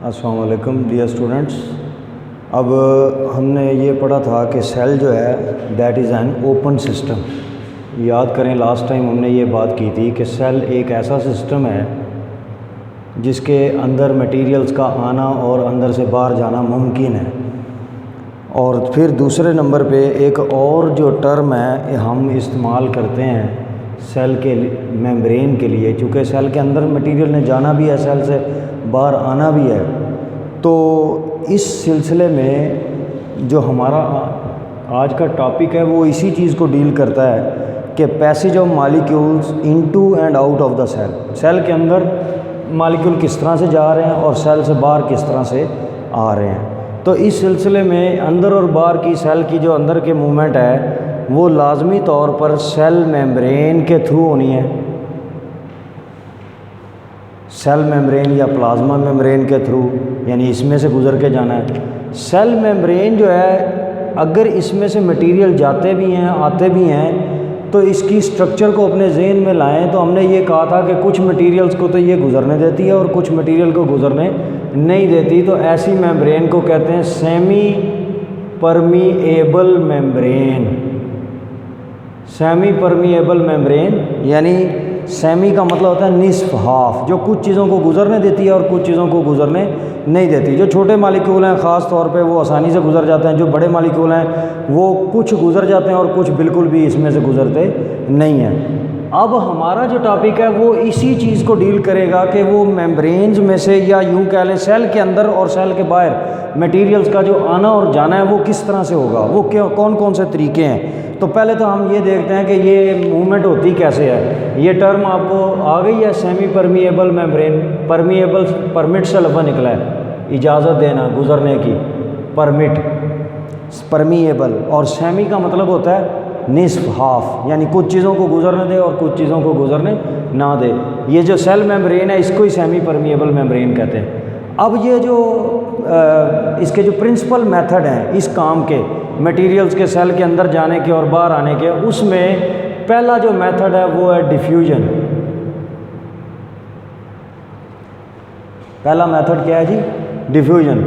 अस्सलाम वालेकुम dear students. अब हमने ये पढ़ा था कि सेल जो है that is an open system. याद करें लास्ट टाइम हमने ये बात की थी कि सेल एक ऐसा सिस्टम है जिसके अंदर मटेरियल्स का आना और अंदर से बाहर जाना मुमकिन है। और फिर दूसरे नंबर पे एक और जो टर्म है हम इस्तेमाल करते हैं सेल के मेम्ब्रेन के लिए, चूँकि सेल के अंदर मटेरियल ने जाना भी है, सेल से बाहर आना भी है। तो इस सिलसिले में जो हमारा आज का टॉपिक है वो इसी चीज़ को डील करता है कि passage of molecules into and out of the cell. Cell के अंदर मॉलिक्यूल किस तरह से जा रहे हैं और सेल से बाहर किस तरह से आ रहे हैं। तो इस सिलसिले में अंदर और बाहर की सेल की जो अंदर के मूवमेंट है वो लाजमी तौर पर सेल मेम्ब्रेन के थ्रू होनी है। सेल मेम्ब्रेन या प्लाज्मा मेम्ब्रेन के थ्रू, यानी इसमें से गुजर के जाना है। सेल मेम्ब्रेन जो है अगर इसमें से मटेरियल जाते भी हैं आते भी हैं तो इसकी स्ट्रक्चर को अपने जहन में लाएं तो हमने ये कहा था कि कुछ मटेरियल्स को तो ये गुजरने देती है और कुछ मटेरियल को गुजरने नहीं देती। तो ऐसी मेम्ब्रेन को कहते हैं semi permeable membrane. Semi permeable membrane यानी सेमी का मतलब होता है निस्फ, हाफ, जो कुछ चीज़ों को गुजरने देती है और कुछ चीज़ों को गुजरने नहीं देती। जो छोटे मालिक्यूल हैं ख़ास तौर पे वो आसानी से गुजर जाते हैं, जो बड़े मालिक्यूल हैं वो कुछ गुजर जाते हैं और कुछ बिल्कुल भी इसमें से गुजरते नहीं हैं। अब हमारा जो टॉपिक है वो इसी चीज़ को डील करेगा कि वो मेम्ब्रेन्स में से या यूँ कह लें सेल के अंदर और सेल के बाहर मटेरियल्स का जो आना और जाना है वो किस तरह से होगा, वो क्यों कौन कौन से तरीके हैं। तो पहले तो हम ये देखते हैं कि ये मूवमेंट होती कैसे है। ये टर्म आपको आ गई है, semi permeable membrane. Permeable permit से लफ्ज़ निकला है, इजाज़त देना, गुजरने की, परमिट, परमिएबल। और सेमी का मतलब होता है निस्फ, हाफ, यानी कुछ चीज़ों को गुजरने दे और कुछ चीज़ों को गुजरने ना दे। ये जो सेल मेम्ब्रेन है इसको ही सेमी परमिएबल मेम्ब्रेन कहते हैं। अब ये जो इसके जो प्रिंसिपल मेथड हैं इस काम के, मटेरियल्स के सेल के अंदर जाने के और बाहर आने के, उसमें पहला जो मेथड है वो है डिफ्यूजन। पहला मेथड क्या है जी? डिफ्यूजन।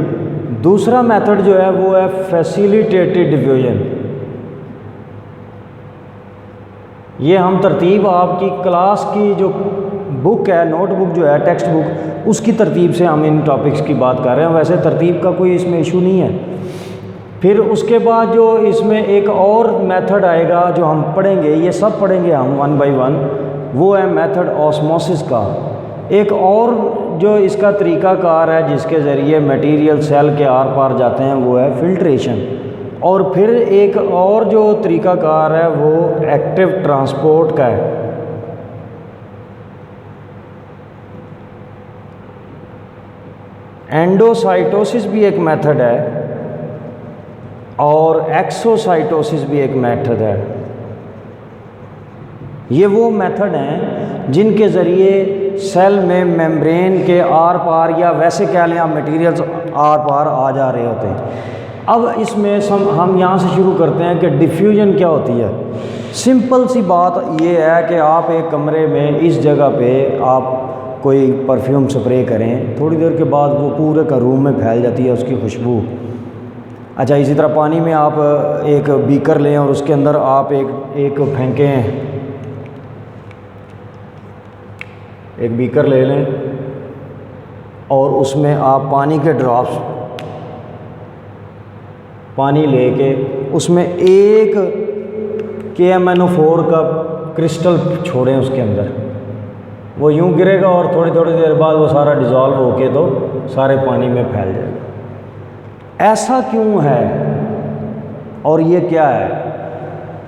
दूसरा मेथड जो है वो है फैसिलिटेटेड डिफ्यूजन। ये हम तरतीब आपकी क्लास की जो बुक है, नोटबुक जो है, टेक्स्ट बुक, उसकी तरतीब से हम इन टॉपिक्स की बात कर रहे हैं। वैसे तरतीब का कोई इसमें इशू नहीं है। फिर उसके बाद जो इसमें एक और मेथड आएगा जो हम पढ़ेंगे, ये सब पढ़ेंगे हम वन बाय वन, वो है मेथड ऑस्मोसिस का। एक और जो इसका तरीक़ाकार है जिसके ज़रिए मटेरियल सेल के आर पार जाते हैं वो है फिल्ट्रेशन। और फिर एक और जो तरीक़ाकार है वो एक्टिव ट्रांसपोर्ट का है। एंडोसाइटोसिस भी एक मेथड है और एक्सोसाइटोसिस भी एक मेथड है। ये वो मेथड हैं जिनके ज़रिए सेल में मेम्ब्रेन के आर पार, या वैसे कह लें आप मटेरियल्स आर पार आ जा रहे होते हैं। अब इसमें हम यहाँ से शुरू करते हैं कि डिफ्यूजन क्या होती है। सिंपल सी बात ये है कि आप एक कमरे में इस जगह पे आप कोई परफ्यूम स्प्रे करें, थोड़ी देर के बाद वो पूरे का रूम में फैल जाती है उसकी खुशबू। अच्छा, इसी तरह पानी में आप एक बीकर लें और उसके अंदर आप एक फेंकें, एक बीकर ले लें और उसमें आप पानी के ड्रॉप्स पानी लेके उसमें एक KMnO4 का क्रिस्टल छोड़ें उसके अंदर, वो यूं गिरेगा और थोड़ी थोड़ी देर बाद वो सारा डिज़ोल्व होके तो सारे पानी में फैल जाएगा। ऐसा क्यों है और ये क्या है?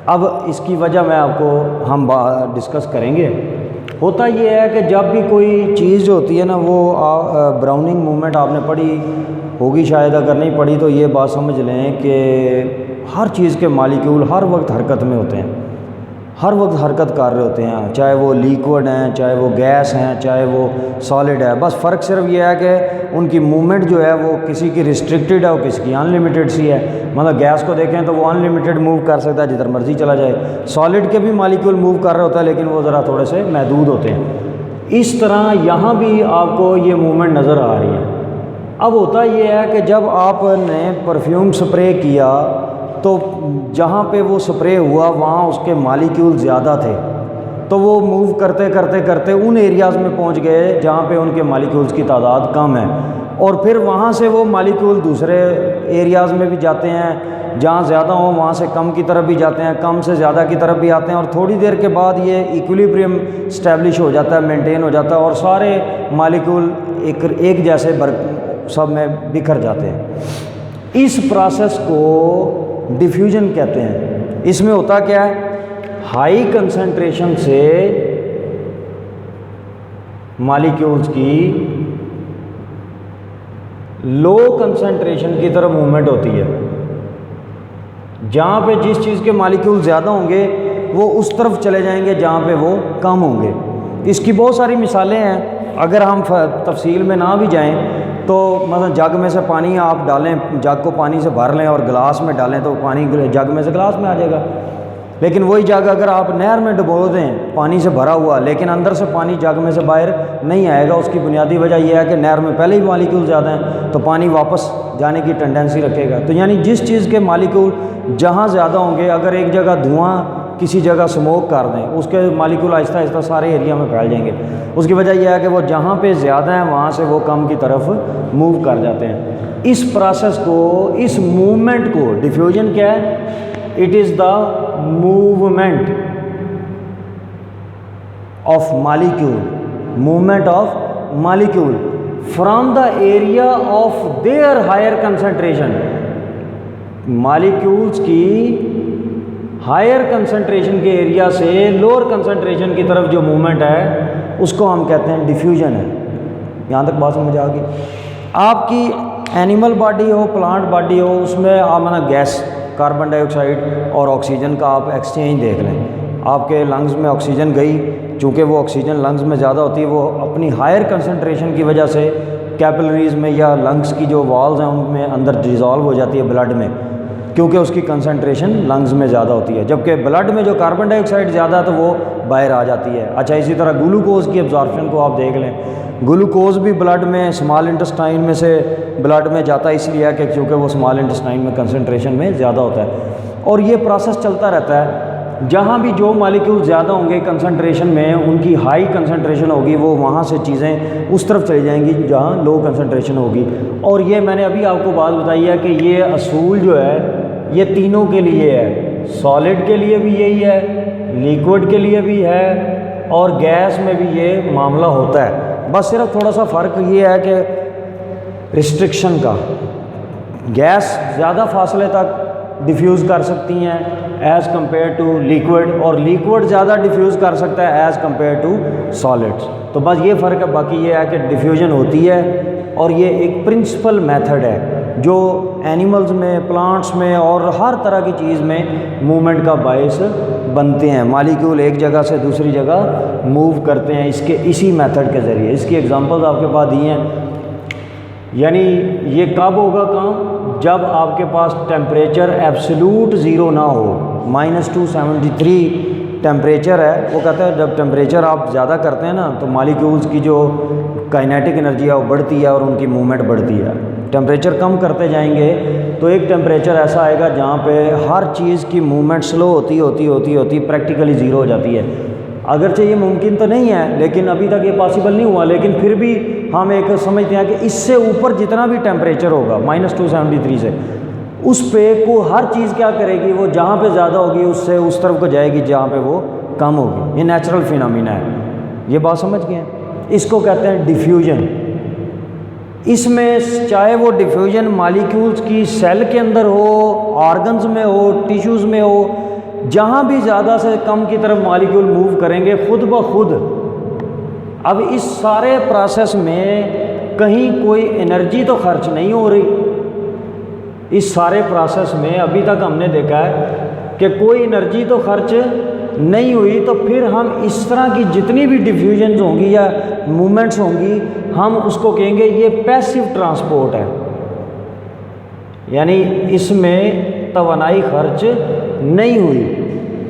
अब इसकी वजह मैं आपको हम डिस्कस करेंगे। होता ये है कि जब भी कोई चीज़ होती है ना, वो ब्राउनिंग मूवमेंट आपने पढ़ी होगी शायद, अगर नहीं पढ़ी तो ये बात समझ लें कि हर चीज़ के मॉलिक्यूल हर वक्त हरकत में होते हैं, हर वक्त हरकत कर रहे होते हैं, चाहे वो लिक्विड हैं, चाहे वो गैस हैं, चाहे वो सॉलिड है। बस फ़र्क सिर्फ ये है कि उनकी मूवमेंट जो है वो किसी की रिस्ट्रिक्टेड है और किसी की अनलिमिटेड सी है। मतलब गैस को देखें तो वो अनलिमिटेड मूव कर सकता है, जिधर मर्जी चला जाए। सॉलिड के भी मॉलिक्यूल मूव कर रहे होता है लेकिन वो ज़रा थोड़े से महदूद होते हैं। इस तरह यहाँ भी आपको ये मूवमेंट नज़र आ रही है। अब होता ये है कि जब आपने परफ्यूम स्प्रे किया तो जहाँ पे वो स्प्रे हुआ वहाँ उसके मालिक्यूल ज़्यादा थे, तो वो मूव करते करते करते उन एरियाज़ में पहुँच गए जहाँ पे उनके मालिक्यूल्स की तादाद कम है, और फिर वहाँ से वो मालिक्यूल दूसरे एरियाज़ में भी जाते हैं, जहाँ ज़्यादा हो वहाँ से कम की तरफ भी जाते हैं, कम से ज़्यादा की तरफ भी आते हैं, और थोड़ी देर के बाद ये इक्विलिब्रियम इस्टेब्लिश हो जाता है, मेंटेन हो जाता है, और सारे मालिक्यूल एक जैसे सब में बिखर जाते हैं। इस प्रोसेस को डिफ्यूजन कहते हैं। इसमें होता क्या है, हाई कंसंट्रेशन से मॉलिक्यूल्स की लो कंसंट्रेशन की तरफ मूवमेंट होती है। जहाँ पे जिस चीज़ के मॉलिक्यूल ज़्यादा होंगे वो उस तरफ चले जाएंगे जहाँ पे वो कम होंगे। इसकी बहुत सारी मिसालें हैं, अगर हम तफसील में ना भी जाएं तो मतलब जग में से पानी आप डालें, जग को पानी से भर लें और गिलास में डालें तो पानी जग में से गिलास में आ जाएगा। लेकिन वही जग अगर आप नहर में डुबो दें पानी से भरा हुआ, लेकिन अंदर से पानी जग में से बाहर नहीं आएगा, उसकी बुनियादी वजह यह है कि नहर में पहले ही मॉलिक्यूल ज़्यादा हैं तो पानी वापस जाने की टेंडेंसी रखेगा। तो यानी जिस चीज़ के मॉलिक्यूल जहाँ ज़्यादा होंगे, अगर एक जगह धुआं किसी जगह स्मोक कर दें, उसके मॉलिक्यूल आहिस्ता आहिस्ता सारे एरिया में फैल जाएंगे। उसकी वजह यह है कि वो जहाँ पे ज़्यादा है वहाँ से वो कम की तरफ मूव कर जाते हैं। इस प्रोसेस को, इस मूवमेंट को डिफ्यूजन क्या है? It is the movement of molecule, movement of molecule from the area of there higher concentration. Molecules की हायर कंसंट्रेशन के एरिया से लोअर कंसंट्रेशन की तरफ जो मूवमेंट है उसको हम कहते हैं डिफ्यूजन है। यहाँ तक बात समझ आ गई? आपकी एनिमल बॉडी हो, प्लांट बॉडी हो, उसमें आप माना गैस कार्बन डाइऑक्साइड और ऑक्सीजन का आप एक्सचेंज देख लें। आपके लंग्स में ऑक्सीजन गई, चूँकि वो ऑक्सीजन लंग्स में ज़्यादा होती है, वो अपनी हायर कंसंट्रेशन की वजह से कैपिलरीज़ में या लंग्स की जो वॉल्स हैं उनमें अंदर डिज़ोल्व हो जाती है ब्लड में, क्योंकि उसकी कंसंट्रेशन लंग्स में ज़्यादा होती है। जबकि ब्लड में जो कार्बन डाइऑक्साइड ज़्यादा है तो वो बाहर आ जाती है। अच्छा, इसी तरह ग्लूकोज़ की एब्जॉर्प्शन को आप देख लें, ग्लूकोज़ भी ब्लड में, स्मॉल इंटेस्टाइन में से ब्लड में जाता है, इसलिए है कि क्योंकि वो स्मॉल इंटेस्टाइन में कंसंट्रेशन में ज़्यादा होता है। और ये प्रोसेस चलता रहता है। जहाँ भी जो मॉलिक्यूल ज़्यादा होंगे कंसंट्रेशन में, उनकी हाई कंसंट्रेशन होगी, वो वहाँ से चीज़ें उस तरफ चली जाएंगी जहाँ लो कंसंट्रेशन होगी। और ये मैंने अभी आपको बात बताई है कि ये असूल जो है ये तीनों के लिए है। सॉलिड के लिए भी यही है, लिक्विड के लिए भी है, और गैस में भी ये मामला होता है। बस सिर्फ थोड़ा सा फ़र्क ये है कि रिस्ट्रिक्शन का, गैस ज़्यादा फासले तक डिफ्यूज़ कर सकती हैं एज़ कम्पेयर टू लिक्विड, और लिक्विड ज़्यादा डिफ्यूज़ कर सकता है एज़ कम्पेयर टू सॉलिड्स। तो बस ये फ़र्क है, बाकी ये है कि डिफ्यूजन होती है और ये एक प्रिंसिपल मेथड है जो एनिमल्स में, प्लांट्स में और हर तरह की चीज़ में मूवमेंट का बायस बनते हैं। मॉलिक्यूल एक जगह से दूसरी जगह मूव करते हैं इसी मेथड के ज़रिए। इसकी एग्जांपल्स आपके पास दी हैं। यानी ये कब होगा काम? जब आपके पास टेम्परेचर एब्सोल्यूट ज़ीरो ना हो, -273 टेम्परेचर है। वो कहता है जब टेम्परेचर आप ज़्यादा करते हैं ना तो मॉलिक्यूल्स की जो काइनेटिक एनर्जी है वो बढ़ती है और उनकी मूवमेंट बढ़ती है। टेम्परेचर कम करते जाएंगे तो एक टेम्परेचर ऐसा आएगा जहाँ पे हर चीज़ की मूवमेंट स्लो होती प्रैक्टिकली ज़ीरो हो जाती है। अगरचे ये मुमकिन तो नहीं है, लेकिन अभी तक ये पॉसिबल नहीं हुआ, लेकिन फिर भी हम एक समझते हैं कि इससे ऊपर जितना भी टेम्परेचर होगा -273 से, उस पे को हर चीज़ क्या करेगी, वो जहाँ पे ज़्यादा होगी उससे उस तरफ को जाएगी जहाँ पे वो कम होगी। ये नेचुरल फिनोमिना है। ये बात समझ गए हैं? इसको कहते हैं डिफ्यूजन। इसमें चाहे वो डिफ्यूजन मॉलिक्यूल्स की सेल के अंदर हो, ऑर्गन्स में हो, टिश्यूज़ में हो, जहाँ भी ज़्यादा से कम की तरफ मॉलिक्यूल मूव करेंगे खुद ब खुद। अब इस सारे प्रोसेस में कहीं कोई एनर्जी तो खर्च नहीं हो रही। इस सारे प्रोसेस में अभी तक हमने देखा है कि कोई एनर्जी तो खर्च नहीं हुई, तो फिर हम इस तरह की जितनी भी डिफ्यूजन होंगी या मूवमेंट्स होंगी, हम उसको कहेंगे ये पैसिव ट्रांसपोर्ट है। यानी इसमें तवानाई खर्च नहीं हुई,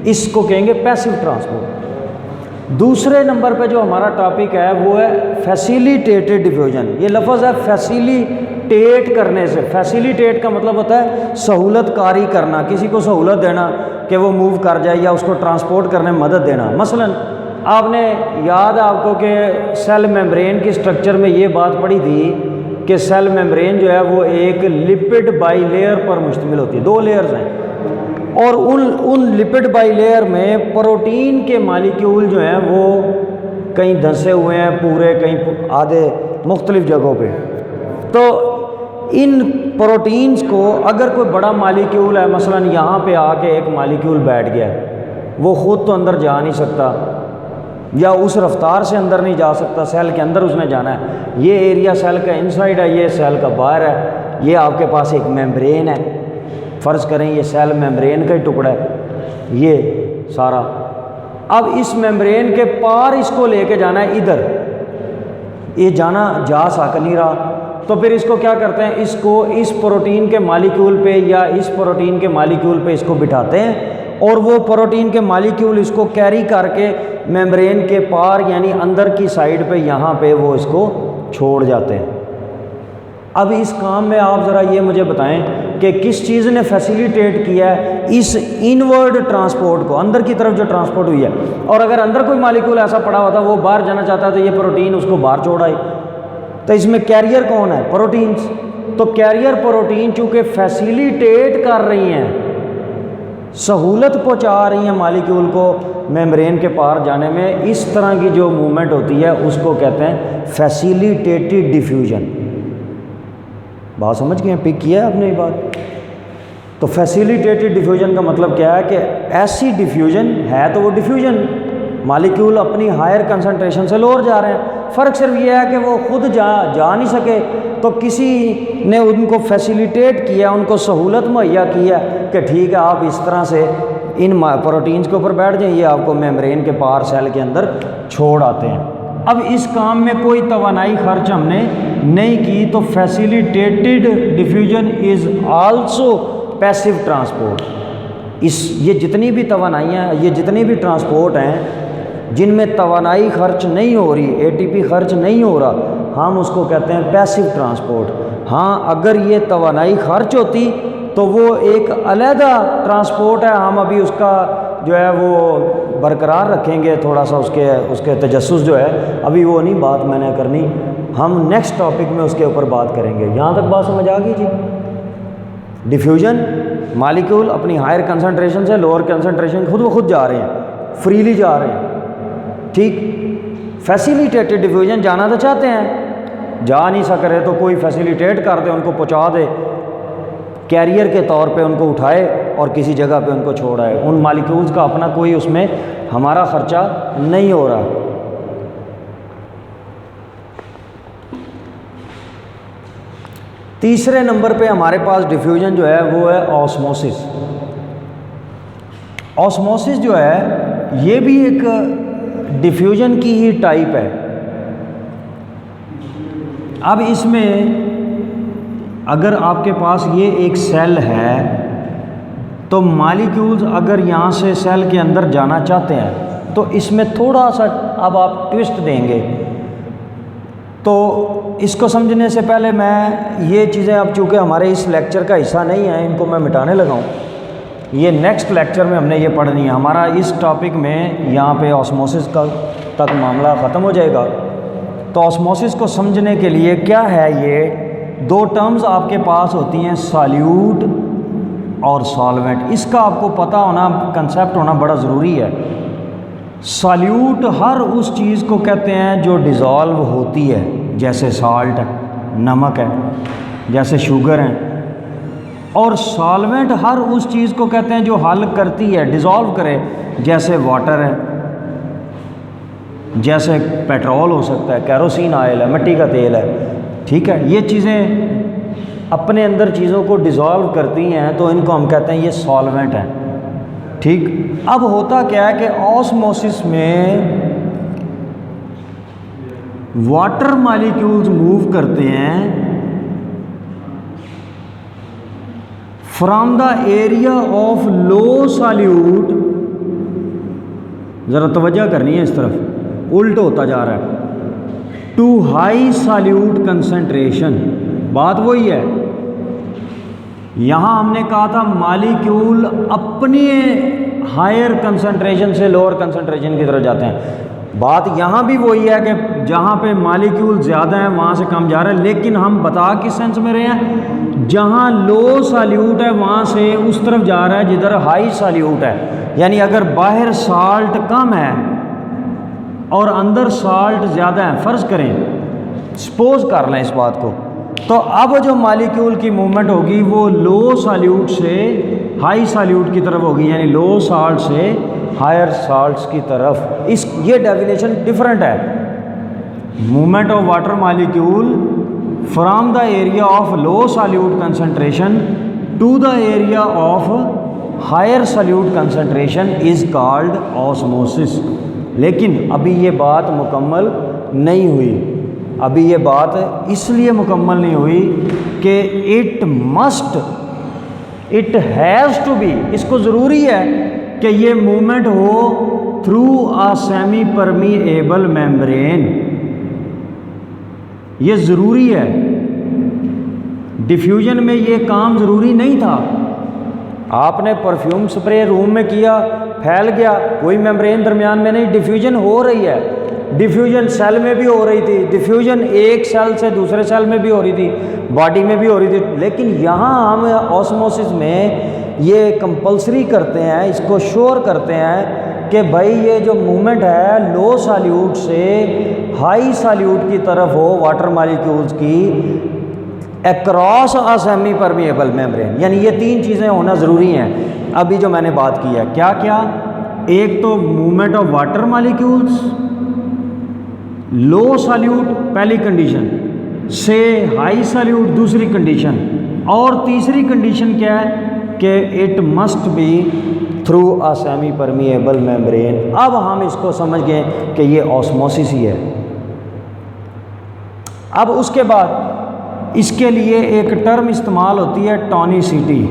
इसको कहेंगे पैसिव ट्रांसपोर्ट। दूसरे नंबर पे जो हमारा टॉपिक है वो है फैसिलिटेटेड डिफ्यूजन। ये लफ्ज़ है फैसिलिटेट करने से। फैसिलिटेट का मतलब होता है सहूलतकारी करना, किसी को सहूलत देना कि वो मूव कर जाए या उसको ट्रांसपोर्ट करने में मदद देना। मसलन आपने याद है आपको कि सेल मेम्ब्रेन की स्ट्रक्चर में ये बात पढ़ी थी कि सेल मेम्ब्रेन जो है वो एक लिपिड बाईलेयर पर मुश्तमिल होती है, 2 लेयर्स हैं, और उन लिपिड बाईलेयर में प्रोटीन के मालिक्यूल जो हैं वो कहीं धंसे हुए हैं पूरे, कहीं आधे, मुख्तलिफ जगहों पे। तो इन प्रोटीन्स को अगर कोई बड़ा मालिक्यूल है, मसलन यहाँ पे आके एक मालिक्यूल बैठ गया, वो ख़ुद तो अंदर जा नहीं सकता या उस रफ्तार से अंदर नहीं जा सकता, सेल के अंदर उसने जाना है। ये एरिया सेल का इनसाइड है, ये सेल का बाहर है। ये आपके पास एक मेम्ब्रेन है, फ़र्ज़ करें ये सेल मेम्ब्रेन का ही टुकड़ा है ये सारा। अब इस मेम्ब्रेन के पार इसको लेके जाना है इधर, ये जाना जा सक नहीं रहा, तो फिर इसको क्या करते हैं, इसको इस प्रोटीन के मालिक्यूल पे या इस प्रोटीन के मालिक्यूल पे इसको बिठाते हैं और वो प्रोटीन के मालिक्यूल इसको कैरी करके मेम्ब्रेन के पार यानी अंदर की साइड पे यहाँ पे वो इसको छोड़ जाते हैं। अब इस काम में आप ज़रा ये मुझे बताएं कि किस चीज़ ने फैसिलिटेट किया है इस इनवर्ड ट्रांसपोर्ट को, अंदर की तरफ जो ट्रांसपोर्ट हुई है। और अगर अंदर कोई मालिक्यूल ऐसा पड़ा होता वो बाहर जाना चाहता है तो ये प्रोटीन उसको बाहर छोड़ आए। तो इसमें कैरियर कौन है? प्रोटीन्स। तो कैरियर प्रोटीन चूँकि फैसिलिटेट कर रही हैं, सहूलत पहुंचा रही हैं मालिक्यूल को मेम्ब्रेन के पार जाने में, इस तरह की जो मूवमेंट होती है उसको कहते हैं फैसिलिटेटेड डिफ्यूजन। बात समझ गए? पिक किया है आपने ये बात? तो फैसिलिटेटेड डिफ्यूजन का मतलब क्या है कि ऐसी डिफ्यूजन है तो वो डिफ्यूजन, मालिक्यूल अपनी हायर कंसंट्रेशन से लोअर जा रहे हैं। फ़र्क सिर्फ ये है कि वो खुद जा नहीं सके तो किसी ने उनको फैसिलिटेट किया, उनको सहूलत मुहैया किया कि ठीक है आप इस तरह से इन प्रोटीन्स के ऊपर बैठ जाएं, ये आपको मेम्ब्रेन के पार सेल के अंदर छोड़ आते हैं। अब इस काम में कोई तवानाई खर्च हमने नहीं की, तो facilitated diffusion is also passive transport. ये जितनी भी तवानाइयाँ, ये जितनी भी ट्रांसपोर्ट हैं जिनमें तवानाई खर्च नहीं हो रही, एटीपी खर्च नहीं हो रहा, हम उसको कहते हैं पैसिव ट्रांसपोर्ट। हाँ, अगर ये तवानाई खर्च होती तो वो एक अलहदा ट्रांसपोर्ट है, हम अभी उसका जो है वो बरकरार रखेंगे, थोड़ा सा उसके तजस्सुस जो है अभी वो नहीं बात मैंने करनी, हम नेक्स्ट टॉपिक में उसके ऊपर बात करेंगे। यहाँ तक बात समझ आ गई जी? डिफ्यूजन, मालिक्यूल अपनी हायर कंसंट्रेशन से लोअर कंसंट्रेशन खुद ब खुद जा रहे हैं, फ्रीली जा रहे हैं, ठीक। फैसिलिटेटेड डिफ्यूजन जाना तो चाहते हैं, जा नहीं सक रहे तो कोई फैसिलिटेट कर दे, उनको पहुंचा दे, कैरियर के तौर पे उनको उठाए और किसी जगह पे उनको छोड़ाए। उन मालिक्यूल्स का अपना कोई उसमें हमारा ख़र्चा नहीं हो रहा। तीसरे नंबर पे हमारे पास डिफ्यूजन जो है वो है ऑस्मोसिस। ऑस्मोसिस जो है ये भी एक डिफ्यूजन की ही टाइप है। अब इसमें अगर आपके पास ये एक सेल है तो मालिक्यूल्स अगर यहाँ से सेल के अंदर जाना चाहते हैं तो इसमें थोड़ा सा अब आप ट्विस्ट देंगे। तो इसको समझने से पहले मैं ये चीज़ें, अब चूँकि हमारे इस लेक्चर का हिस्सा नहीं है, इनको मैं मिटाने लगा हूँ। ये नेक्स्ट लेक्चर में हमने ये पढ़नी है। हमारा इस टॉपिक में यहाँ पे ऑस्मोसिस का तक मामला ख़त्म हो जाएगा। तो ऑस्मोसिस को समझने के लिए क्या है, ये दो टर्म्स आपके पास होती हैं, सॉल्यूट और सॉल्वेंट। इसका आपको पता होना, कंसेप्ट होना बड़ा ज़रूरी है। सॉल्यूट हर उस चीज़ को कहते हैं जो डिज़ोल्व होती है, जैसे साल्ट है, नमक है, जैसे शुगर है। और सॉल्वेंट हर उस चीज़ को कहते हैं जो हल करती है, डिज़ोल्व करे, जैसे वाटर है, जैसे पेट्रोल हो सकता है, कैरोसिन ऑयल है, मिट्टी का तेल है, ठीक है। ये चीज़ें अपने अंदर चीज़ों को डिज़ोल्व करती हैं तो इनको हम कहते हैं ये सॉल्वेंट है, ठीक। अब होता क्या है कि ऑस्मोसिस में वाटर मॉलिक्यूल्स मूव करते हैं from the area of low solute ज़रा तवज्जो करनी है इस तरफ, उल्ट होता जा रहा है। टू हाई सॉल्यूट कंसंट्रेशन, बात वही है। यहाँ हमने कहा था मॉलिक्यूल अपने हायर कंसंट्रेशन से लोअर कंसंट्रेशन की तरफ जाते हैं। बात यहाँ भी वही है कि जहाँ पे मॉलिक्यूल ज़्यादा है वहाँ से कम जा रहा है, लेकिन हम बता किस सेंस में रहे हैं, जहाँ लो सॉल्यूट है वहाँ से उस तरफ जा रहा है जिधर हाई सॉल्यूट है। यानी अगर बाहर साल्ट कम है और अंदर साल्ट ज़्यादा है, फ़र्ज़ करें, सपोज कर लें इस बात को, तो अब जो मॉलिक्यूल की मूवमेंट होगी वो लो सॉल्यूट से हाई सॉल्यूट की तरफ होगी, यानी लो साल्ट से हायर साल्ट्स की तरफ। इस ये डेफिनेशन डिफरेंट है। Movement of water molecule from the area of low solute concentration to the area of higher solute concentration is called osmosis. लेकिन अभी ये बात मुकम्मल नहीं हुई। अभी ये बात इसलिए मुकम्मल नहीं हुई कि इट हैज़ टू बी, इसको ज़रूरी है कि ये मूवमेंट हो through a semipermeable membrane, ये ज़रूरी है। डिफ्यूजन में ये काम ज़रूरी नहीं था। आपने परफ्यूम स्प्रे रूम में किया, फैल गया, कोई मेम्ब्रेन दरमियान में नहीं, डिफ्यूजन हो रही है। डिफ्यूजन सेल में भी हो रही थी, डिफ्यूजन एक सेल से दूसरे सेल में भी हो रही थी, बॉडी में भी हो रही थी। लेकिन यहाँ हम ऑस्मोसिस में ये कंपलसरी करते हैं, इसको श्योर करते हैं कि भाई ये जो मूवमेंट है लो सॉल्यूट से हाई सॉल्यूट की तरफ हो वाटर मॉलिक्यूल्स की across a semipermeable membrane, यानी ये तीन चीज़ें होना ज़रूरी हैं। अभी जो मैंने बात की है क्या क्या, एक तो movement of water molecules low solute पहली कंडीशन से हाई सॉल्यूट दूसरी कंडीशन, और तीसरी कंडीशन क्या है कि it must be through a semipermeable membrane. अब हम इसको समझ गए कि ये ऑस्मोसिस ही है। अब उसके बाद इसके लिए एक टर्म इस्तेमाल होती है टॉनिसिटी,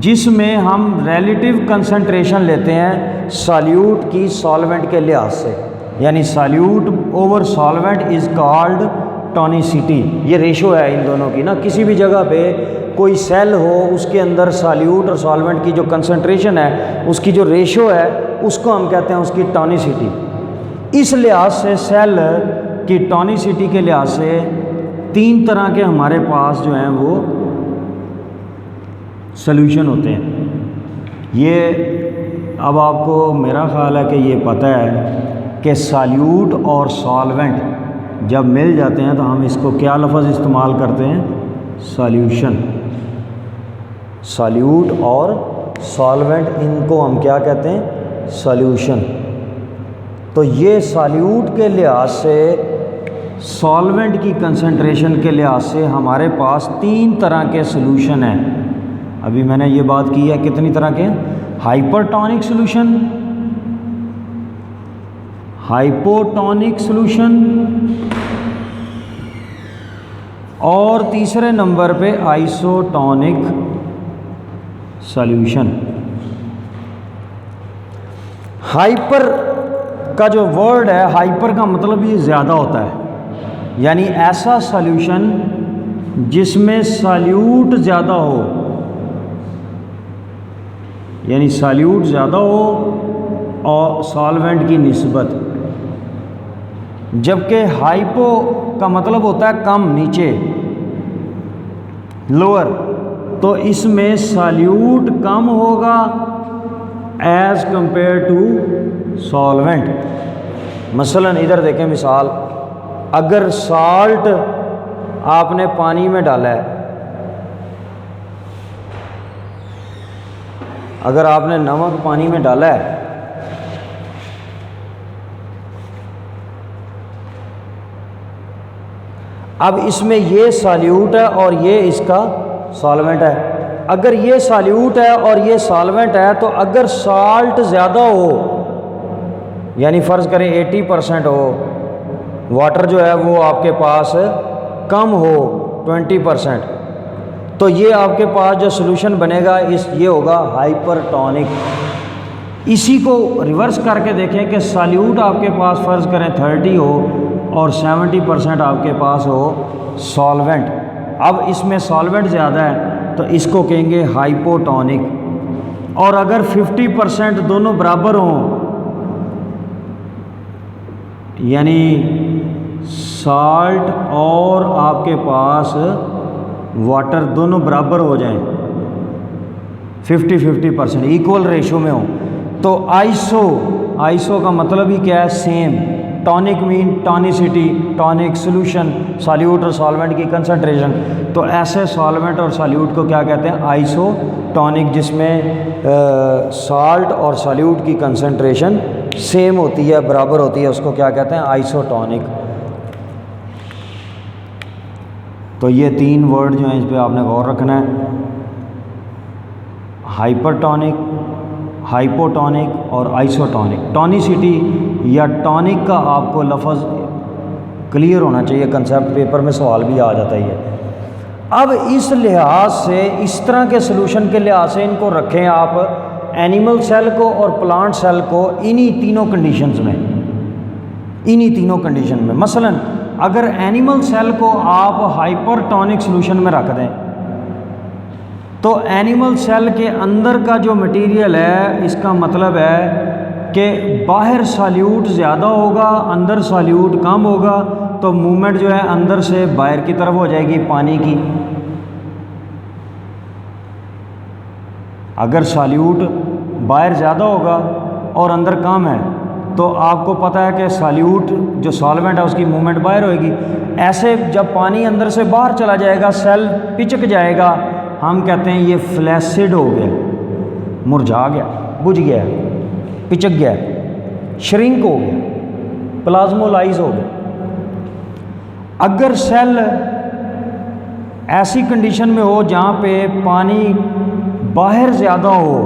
जिसमें हम रिलेटिव कंसंट्रेशन लेते हैं सॉल्यूट की सॉल्वेंट के लिहाज से, यानी solute over solvent is called tonicity. ये रेशो है इन दोनों की ना। किसी भी जगह पे कोई सेल हो, उसके अंदर सॉल्यूट और सॉल्वेंट की जो कंसंट्रेशन है, उसकी जो रेशो है, उसको हम कहते हैं उसकी टॉनिसिटी। इस लिहाज से सेल की टॉनिसिटी के लिहाज से तीन तरह के हमारे पास जो हैं वो सॉल्यूशन होते हैं। ये अब आपको मेरा ख़्याल है कि ये पता है कि सॉल्यूट और सॉल्वेंट जब मिल जाते हैं तो हम इसको क्या लफ्ज़ इस्तेमाल करते हैं, सॉल्यूशन। सॉल्यूट और सॉल्वेंट, इनको हम क्या कहते हैं, सॉल्यूशन। तो ये सॉल्यूट के लिहाज से, सॉल्वेंट की कंसंट्रेशन के लिहाज से हमारे पास तीन तरह के सॉल्यूशन हैं। अभी मैंने ये बात की है कितनी तरह के, हाइपरटॉनिक सॉल्यूशन, हाइपोटॉनिक सॉल्यूशन, और तीसरे नंबर पे आइसोटॉनिक सॉल्यूशन। हाइपर का जो वर्ड है, हाइपर का मतलब ये ज़्यादा होता है, यानी ऐसा सॉल्यूशन जिसमें सॉल्यूट ज़्यादा हो, यानी सॉल्यूट ज़्यादा हो और सॉल्वेंट की निस्बत। जबकि हाइपो का मतलब होता है कम, नीचे, लोअर। तो इसमें सॉल्यूट कम होगा एज़ कंपेयर टू सॉल्वेंट। मसलन इधर देखें मिसाल, अगर साल्ट आपने पानी में डाला है, अगर आपने नमक पानी में डाला है, अब इसमें ये सॉल्यूट है और ये इसका सॉल्वेंट है। अगर ये सॉल्यूट है और ये सॉल्वेंट है, तो अगर साल्ट ज़्यादा हो, यानी फ़र्ज़ करें 80% हो, वाटर जो है वो आपके पास कम हो 20%, तो ये आपके पास जो सोल्यूशन बनेगा ये होगा हाइपरटोनिक। इसी को रिवर्स करके देखें कि सॉल्यूट आपके पास फ़र्ज़ करें 30 हो और 70% आपके पास हो सॉल्वेंट। अब इसमें सॉल्वेंट ज़्यादा है तो इसको कहेंगे हाइपोटोनिक। और अगर 50% दोनों बराबर हों, यानी साल्ट और आपके पास वाटर दोनों बराबर हो जाएं, 50-50% इक्वल रेशो में हो, तो आइसो का मतलब ही क्या है? Same. Tonic mean tonicity, tonic solution, solute और सॉल्वेंट की कंसंट्रेशन। तो ऐसे सॉल्वेंट और सॉल्यूट को क्या कहते हैं? आइसोटॉनिक, जिसमें साल्ट और सॉल्यूट की कंसंट्रेशन सेम होती है, बराबर होती है, उसको क्या कहते हैं? आइसोटॉनिक। तो ये 3 वर्ड जो हैं इस पर आपने गौर रखना है, हाइपरटोनिक, हाइपोटोनिक और आइसोटोनिक। टॉनिसिटी या टॉनिक का आपको लफ्ज़ क्लियर होना चाहिए, कंसेप्ट पेपर में सवाल भी आ जाता ही है। अब इस लिहाज से, इस तरह के सोल्यूशन के लिहाज से इनको रखें आप एनिमल सेल को और प्लांट सेल को इन्हीं तीनों कंडीशंस में, इन्हीं तीनों कंडीशन में। मसलन अगर एनिमल सेल को आप हाइपरटोनिक सोल्यूशन में रख दें तो एनिमल सेल के अंदर का जो मटेरियल है, इसका मतलब है कि बाहर सॉल्यूट ज़्यादा होगा, अंदर सॉल्यूट कम होगा, तो मूवमेंट जो है अंदर से बाहर की तरफ हो जाएगी पानी की। अगर सॉल्यूट बाहर ज़्यादा होगा और अंदर कम है तो आपको पता है कि सॉल्यूट जो सॉल्वेंट है उसकी मूवमेंट बाहर होएगी। ऐसे जब पानी अंदर से बाहर चला जाएगा, सेल पिचक जाएगा, हम कहते हैं ये फ्लैसिड हो गया, मुरझा गया, बुझ गया, पिचक गया, श्रिंक हो गया, प्लाज्मोलाइज हो गया। अगर सेल ऐसी कंडीशन में हो जहाँ पे पानी बाहर ज़्यादा हो,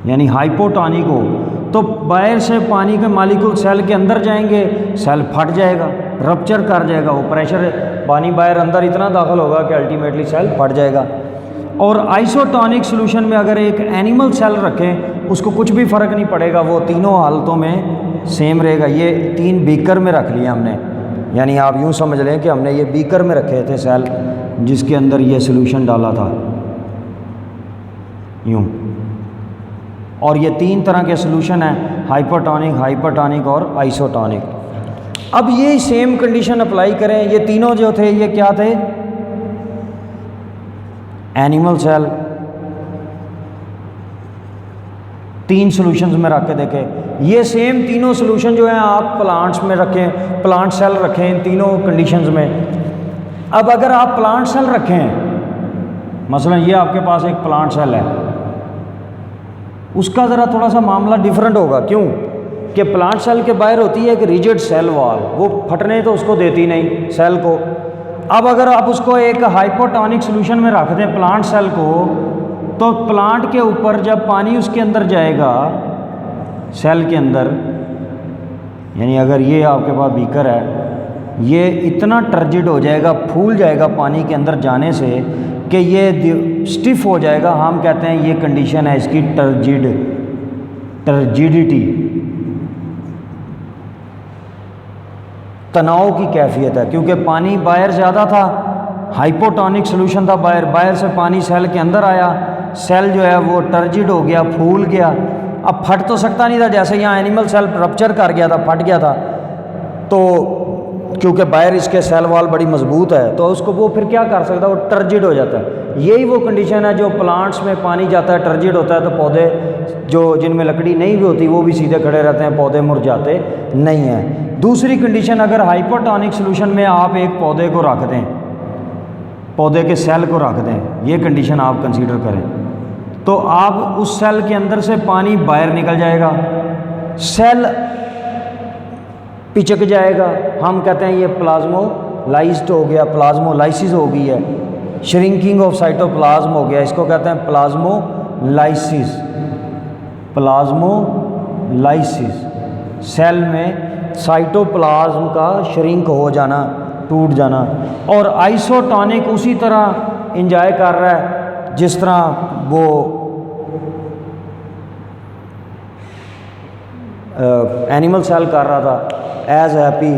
यानी हाइपोटोनिक हो, तो बाहर से पानी के मालिक्यूल सेल के अंदर जाएंगे, सेल फट जाएगा, रप्चर कर जाएगा, वो प्रेशर पानी बाहर अंदर इतना दाखिल होगा कि अल्टीमेटली सेल फट जाएगा। और आइसोटोनिक सोल्यूशन में अगर एक एनिमल सेल रखें, उसको कुछ भी फ़र्क नहीं पड़ेगा, वो तीनों हालतों में सेम रहेगा। ये 3 बीकर में रख लिया हमने, यानी आप यूँ समझ लें कि हमने ये बीकर में रखे थे सेल, जिसके अंदर ये सोल्यूशन डाला था, यूँ। और ये 3 तरह के सोल्यूशन हैं, हाइपरटोनिक, हाइपरटोनिक और आइसोटोनिक। अब ये सेम कंडीशन अप्लाई करें, ये तीनों जो थे ये क्या थे? Animal cell. 3 सॉल्यूशंस में रख के देखें, ये सेम तीनों सॉल्यूशन जो हैं आप प्लांट्स में रखें, प्लांट सेल रखें इन तीनों कंडीशंस में। अब अगर आप प्लांट सेल रखें, मसलन ये आपके पास एक प्लांट सेल है, उसका ज़रा थोड़ा सा मामला डिफरेंट होगा। क्यों? कि प्लांट सेल के बाहर होती है एक रिजिड सेल वॉल, वो फटने तो उसको देती नहीं सेल को। अब अगर आप उसको एक हाइपोटोनिक सोल्यूशन में रख दें प्लांट सेल को, तो प्लांट के ऊपर जब पानी उसके अंदर जाएगा, सेल के अंदर, यानी अगर ये आपके पास बीकर है, ये इतना टर्जिड हो जाएगा, फूल जाएगा पानी के अंदर जाने से कि ये स्टिफ हो जाएगा। हम कहते हैं ये कंडीशन है इसकी टर्जिडिटी, तनाव की कैफियत है। क्योंकि पानी बाहर ज़्यादा था, हाइपोटोनिक सोल्यूशन था, बाहर से पानी सेल के अंदर आया, सेल जो है वो टर्जिड हो गया, फूल गया। अब फट तो सकता नहीं था, जैसे यहाँ एनिमल सेल रप्चर कर गया था, फट गया था, तो क्योंकि बाहर इसके सेल वॉल बड़ी मजबूत है, तो उसको वो फिर क्या कर सकता है, वो टर्जिड हो जाता है। यही वो कंडीशन है जो प्लांट्स में पानी जाता है, टर्जिड होता है, तो पौधे जो जिनमें लकड़ी नहीं भी होती वो भी सीधे खड़े रहते हैं, पौधे मुरझाते नहीं हैं। दूसरी कंडीशन, अगर हाइपोटोनिक सोल्यूशन में आप एक पौधे को रख दें, पौधे के सेल को रख दें, ये कंडीशन आप कंसीडर करें, तो आप उस सेल के अंदर से पानी बाहर निकल जाएगा, सेल पिचक जाएगा। हम कहते हैं ये प्लाज्मोलाइज्ड हो गया, प्लाज्मोलाइसिस हो गई है, श्रिंकिंग ऑफ साइटोप्लाज्म हो गया, इसको कहते हैं प्लाज्मोलाइसिस। प्लाज्मोलाइसिस, सेल में साइटोप्लाज्म का श्रिंक हो जाना, टूट जाना। और आइसोटोनिक उसी तरह इंजॉय कर रहा है जिस तरह वो एनिमल सेल कर रहा था एज हैप्पी,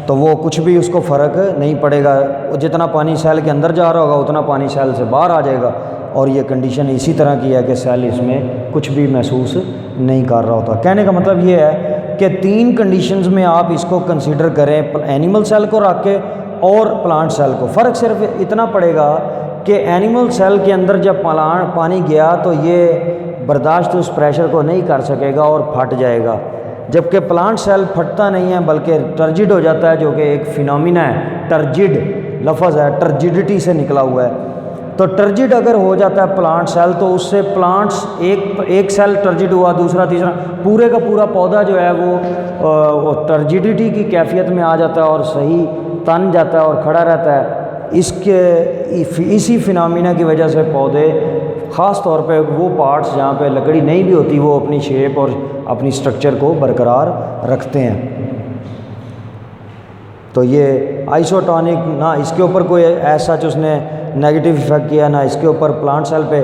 तो वो कुछ भी उसको फ़र्क नहीं पड़ेगा। जितना पानी सेल के अंदर जा रहा होगा उतना पानी सेल से बाहर आ जाएगा। और ये कंडीशन इसी तरह की है कि सेल इसमें कुछ भी महसूस नहीं कर रहा होता। कहने का मतलब ये है कि 3 कंडीशंस में आप इसको कंसीडर करें, एनिमल सेल को रख के और प्लांट सेल को। फ़र्क सिर्फ इतना पड़ेगा कि एनिमल सेल के अंदर जब पानी गया तो ये बर्दाश्त उस प्रेशर को नहीं कर सकेगा और फट जाएगा, जबकि प्लांट सेल फटता नहीं है बल्कि टर्जिड हो जाता है, जो कि एक फिनोमिना है। टर्जिड लफ्ज़ है, टर्जिडिटी से निकला हुआ है। तो टर्जिड अगर हो जाता है प्लांट सेल तो उससे प्लांट्स एक सेल टर्जिड हुआ, दूसरा तीसरा, पूरे का पूरा पौधा जो है वो टर्जिडिटी की कैफियत में आ जाता है और सही तन जाता है और खड़ा रहता है। इसी फिनोमिना की वजह से पौधे ख़ास तौर पे वो पार्ट्स जहाँ पे लकड़ी नहीं भी होती वो अपनी शेप और अपनी स्ट्रक्चर को बरकरार रखते हैं। तो ये आइसोटोनिक, ना इसके ऊपर कोई ऐसा उसने नेगेटिव इफेक्ट किया, ना इसके ऊपर प्लांट सेल पे,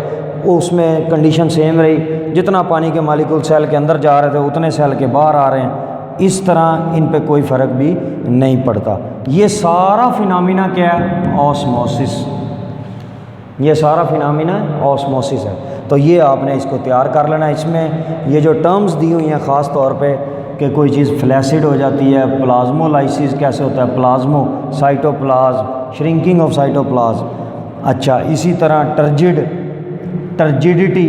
उसमें कंडीशन सेम रही। जितना पानी के मॉलिक्यूल सेल के अंदर जा रहे थे उतने सेल के बाहर आ रहे हैं। इस तरह इन पे कोई फ़र्क भी नहीं पड़ता। ये सारा फिनोमिना क्या है? ऑस्मोसिस। ये सारा फिनोमिना ऑस्मोसिस है। तो ये आपने इसको तैयार कर लेना। इसमें ये जो टर्म्स दी हुई हैं ख़ास तौर पे कि कोई चीज़ फ्लैसिड हो जाती है, प्लाज्मोलाइसिस कैसे होता है, प्लाज्मो साइटोप्लाज्म, श्रिंकिंग ऑफ साइटोप्लाज्म। अच्छा, इसी तरह टर्जिड, टर्जिडिटी,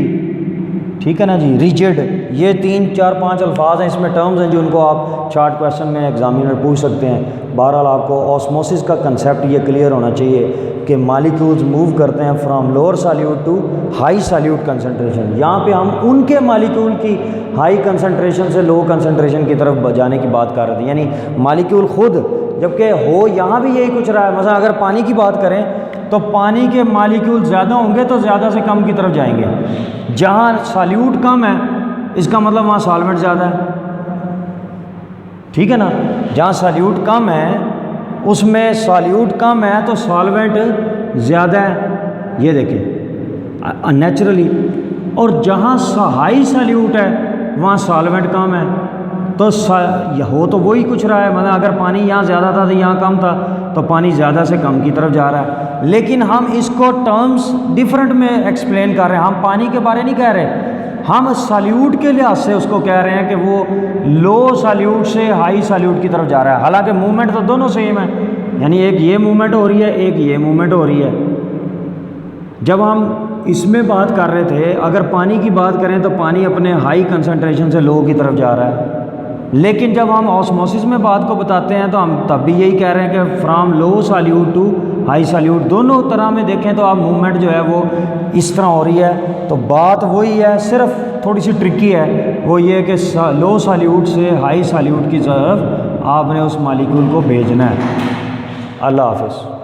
ठीक है ना जी, रिजिड, ये 3 4 5 अल्फाज हैं, इसमें टर्म्स हैं जिनको आप शार्ट क्वेश्चन में एग्जामिनर पूछ सकते हैं। बहरहाल आपको ऑस्मोसिस का कंसेप्ट ये क्लियर होना चाहिए कि मॉलिक्यूल्स मूव करते हैं from lower solute to high solute concentration. यहाँ पे हम उनके मॉलिक्यूल की हाई कंसंट्रेशन से लो कंसंट्रेशन की तरफ जाने की बात कर रहे थे, यानी मॉलिक्यूल खुद, जबकि हो यहाँ भी यही कुछ रहा है। मतलब अगर पानी की बात करें तो पानी के मॉलिक्यूल ज़्यादा होंगे तो ज़्यादा से कम की तरफ जाएंगे। जहाँ सॉल्यूट कम है इसका मतलब वहाँ सॉल्वेंट ज़्यादा है, ठीक है ना। जहाँ सॉल्यूट कम है उसमें सॉल्यूट कम है तो सॉल्वेंट ज़्यादा है, ये देखिए नेचुरली। और जहाँ हाई सॉल्यूट है वहाँ सॉल्वेंट कम है, तो हो तो वही कुछ रहा है। मतलब अगर पानी यहाँ ज़्यादा था तो यहाँ कम था, तो पानी ज़्यादा से कम की तरफ जा रहा है। लेकिन हम इसको टर्म्स डिफरेंट में एक्सप्लेन कर रहे हैं। हम पानी के बारे नहीं कह रहे, हम सॉल्यूट के लिहाज से उसको कह रहे हैं कि वो लो सॉल्यूट से हाई सॉल्यूट की तरफ जा रहा है। हालांकि मूवमेंट तो दोनों सेम है, यानी एक ये मूवमेंट हो रही है, एक ये मूवमेंट हो रही है। जब हम इसमें बात कर रहे थे, अगर पानी की बात करें तो पानी अपने हाई कंसंट्रेशन से लो की तरफ जा रहा है। लेकिन जब हम ऑस्मोसिस में बात को बताते हैं तो हम तब भी यही कह रहे हैं कि from low solute to high solute, दोनों तरह में देखें तो आप मूवमेंट जो है वो इस तरह हो रही है। तो बात वही है, सिर्फ थोड़ी सी ट्रिकी है, वो ये कि लो सॉल्यूट से हाई सॉल्यूट की तरफ आपने उस मॉलिक्यूल को भेजना है। अल्लाह हाफ़िज़।